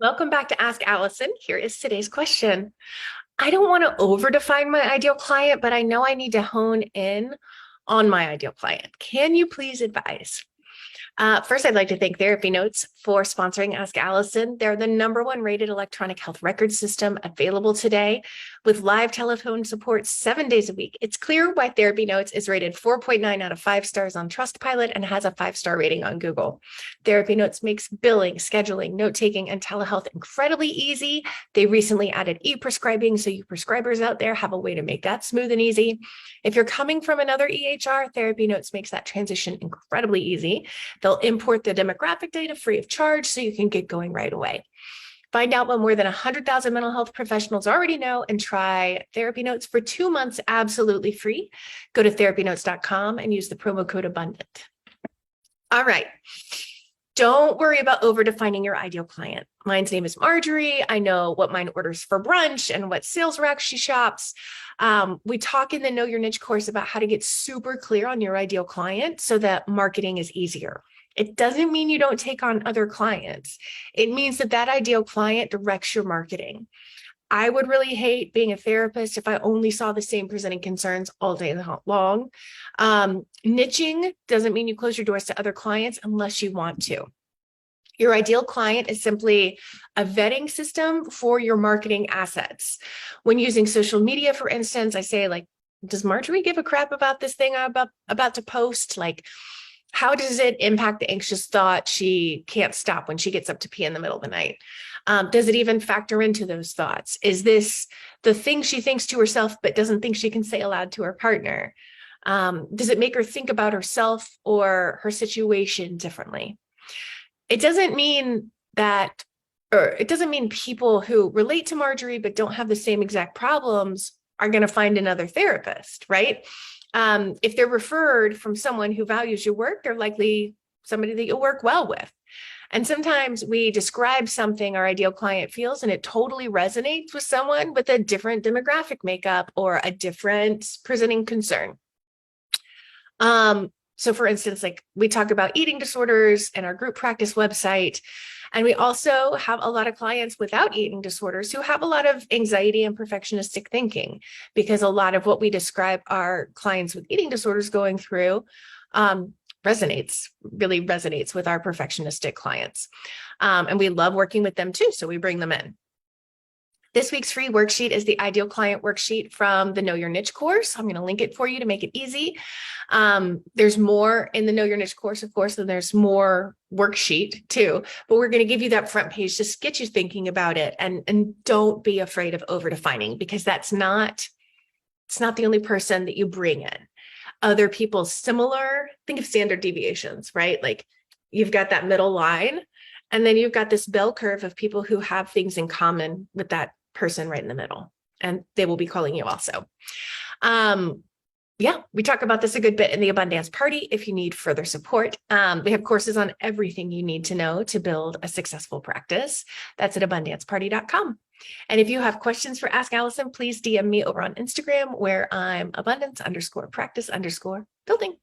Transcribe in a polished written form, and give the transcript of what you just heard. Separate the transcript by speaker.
Speaker 1: Welcome back to Ask Allison. Here is today's question. I don't want to overdefine my ideal client, but I know I need to hone in on my ideal client. Can you please advise? First, I'd like to thank TherapyNotes for sponsoring Ask Allison. They're the #1 rated electronic health record system available today with live telephone support 7 days a week. It's clear why TherapyNotes is rated 4.9 out of 5 stars on Trustpilot and has a 5-star rating on Google. TherapyNotes makes billing, scheduling, note-taking, and telehealth incredibly easy. They recently added e-prescribing, so you prescribers out there have a way to make that smooth and easy. If you're coming from another EHR, TherapyNotes makes that transition incredibly easy. They'll import the demographic data free of charge so you can get going right away. Find out what more than 100,000 mental health professionals already know and try TherapyNotes for 2 months absolutely free. Go to therapynotes.com and use the promo code ABUNDANT. All right. Don't worry about overdefining your ideal client. Mine's name is Marjorie. I know what mine orders for brunch and what sales rack she shops. We talk in the Know Your Niche course about how to get super clear on your ideal client so that marketing is easier. It doesn't mean you don't take on other clients. It means that that ideal client directs your marketing. I would really hate being a therapist if I only saw the same presenting concerns all day long. Niching doesn't mean you close your doors to other clients unless you want to. Your ideal client is simply a vetting system for your marketing assets. When using social media, for instance, I say, like, does Marjorie give a crap about this thing I'm about to post? Like, how does it impact the anxious thought she can't stop when she gets up to pee in the middle of the night? Does it even factor into those thoughts? Is this the thing she thinks to herself but doesn't think she can say aloud to her partner? Does it make her think about herself or her situation differently? It doesn't mean that, or it doesn't mean people who relate to Marjorie but don't have the same exact problems are going to find another therapist, right? If they're referred from someone who values your work, they're likely somebody that you'll work well with. And sometimes we describe something our ideal client feels and it totally resonates with someone with a different demographic makeup or a different presenting concern. So for instance, like we talk about eating disorders in our group practice website, and we also have a lot of clients without eating disorders who have a lot of anxiety and perfectionistic thinking, because a lot of what we describe our clients with eating disorders going through really resonates with our perfectionistic clients. And we love working with them too, so we bring them in. This week's free worksheet is the Ideal Client Worksheet from the Know Your Niche course. I'm going to link it for you to make it easy. There's more in the Know Your Niche course, of course, and there's more worksheet too, but we're going to give you that front page, just get you thinking about it, and don't be afraid of overdefining, because it's not the only person that you bring in. Other people similar, think of standard deviations, right? Like you've got that middle line, and then you've got this bell curve of people who have things in common with that person right in the middle, and they will be calling you also. Yeah, we talk about this a good bit in the Abundance Party if you need further support. We have courses on everything you need to know to build a successful practice. That's at abundanceparty.com. And if you have questions for Ask Allison, please DM me over on Instagram, where I'm abundance_practice_building.